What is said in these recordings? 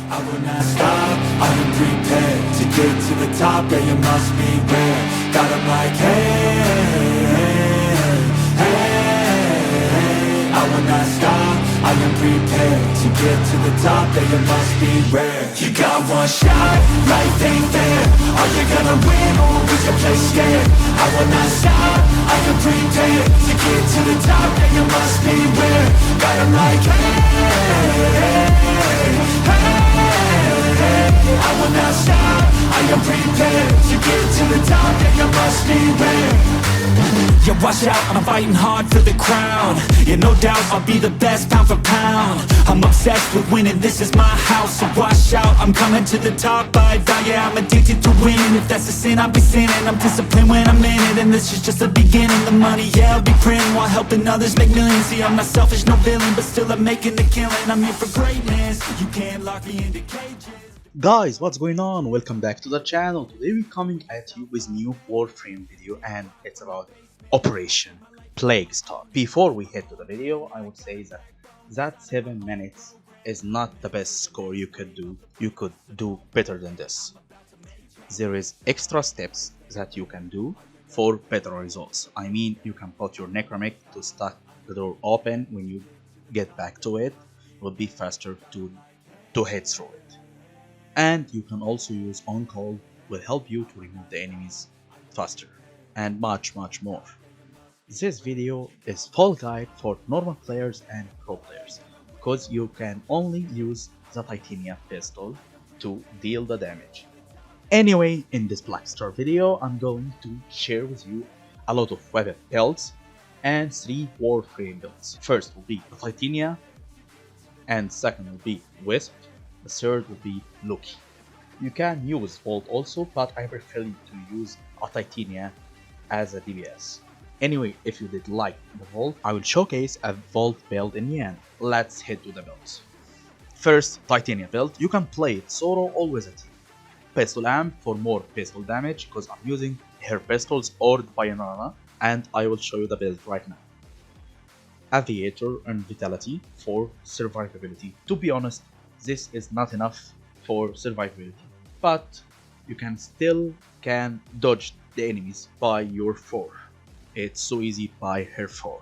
I will not stop, I am prepared to get to the top, yeah, you must be rare. Got 'em like, hey, hey, I will not stop, I am prepared to get to the top, yeah, you must be rare. You got one shot, life ain't fair. Are you gonna win or is your place scared? I will not stop, I am prepared to get to the top, yeah, you must be rare. Got 'em like, hey, I will not stop, I am prepared to get to the top, yeah, you must be rare. Yeah, watch out, I'm fighting hard for the crown. Yeah, no doubt, I'll be the best pound for pound. I'm obsessed with winning, this is my house. So watch out, I'm coming to the top. I vow, yeah, I'm addicted to winning. If that's a sin, I'll be sinning. I'm disciplined when I'm in it, and this is just the beginning. The money, yeah, I'll be printing while helping others make millions. See, I'm not selfish, no villain, but still I'm making the killing. I'm here for greatness, you can't lock me into cages. Guys, what's going on? Welcome back to the channel. Today we're coming at you with new Warframe video, and it's about Operation Plague Star. Before we head to the video, I would say that 7 minutes is not the best score you could do. You could do better than this. There is extra steps that you can do for better results. I mean, you can put your necromic to stack the door open. When you get back to it, it will be faster to hit through it. And you can also use on-call, will help you to remove the enemies faster, and much more. This video is full guide for normal players and pro players, because you can only use the Titania pistol to deal the damage. Anyway, in this Black Star video, I'm going to share with you a lot of weapon builds and 3 Warframe builds. First will be the Titania, and second will be Wisp. The third will be Loki. You can use Vault also, but I prefer to use a Titania as a DPS. Anyway, if you did like the Vault, I will showcase a Vault build in the end. Let's head to the builds. First, Titania build. You can play it solo or with a team. Pistol Amp for more pistol damage, because I'm using her pistols or the Panorama, and I will show you the build right now. Aviator and Vitality for survivability. To be honest, this is not enough for survivability, but you can still dodge the enemies by your 4. It's so easy by her 4.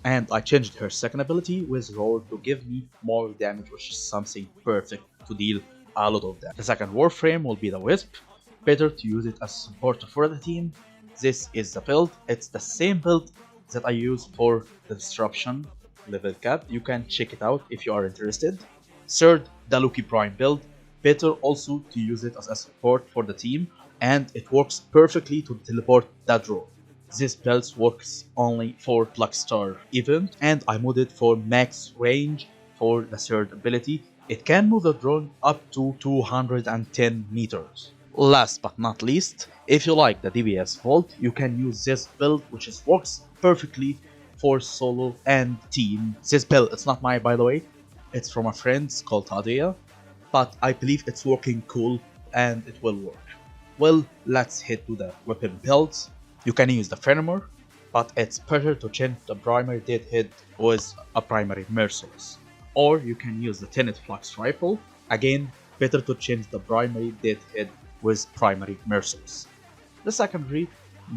And I changed her second ability with Roar to give me more damage, which is something perfect to deal a lot of damage. The second Warframe will be the Wisp. Better to use it as support for the team. This is the build. It's the same build that I use for the Disruption Lv Cap. You can check it out if you are interested. Third, the Loki Prime build. Better also to use it as a support for the team, and it works perfectly to teleport that drone. This build works only for Black Star event, and I modded for max range for the third ability. It can move the drone up to 210 meters. Last but not least, if you like the DPS Vault, you can use this build, which works perfectly for solo and team. This build, it's not mine by the way. It's from a friend called Tadia, but I believe it's working cool and it will work. Well, let's head to the weapon builds. You can use the Fenrir, but it's better to change the primary deadhead with a primary merciless. Or you can use the Tenet Flux rifle. Again, better to change the primary deadhead with primary merciless. The secondary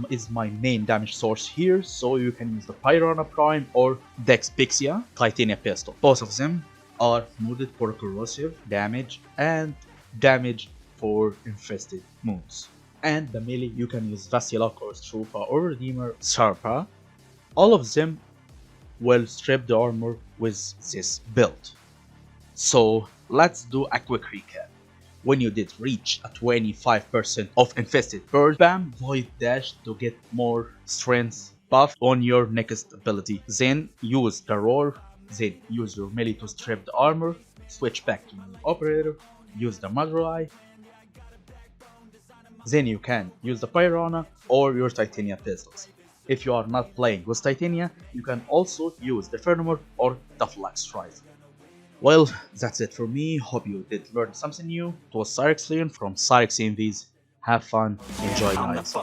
is my main damage source here, so you can use the Pyrana Prime or Dexpixia Titania pistol. Both of them are modded for corrosive damage and damage for infested moons. And the melee, you can use Vasilok or Strupa or Redeemer Sarpa. All of them will strip the armor with this build. So let's do a quick recap. When you did reach a 25% of infested bird, spam Void Dash to get more strength buff on your next ability. Then use the Roar. Then use your melee to strip the armor, switch back to your operator, use the Mother Eye. Then you can use the Pyrana or your Titania pistols. If you are not playing with Titania, you can also use the Fenrir or the Flux rifle. Well, that's it for me. Hope you did learn something new. It was SyrexLeon from SyrexAmv. Have fun, enjoy guys.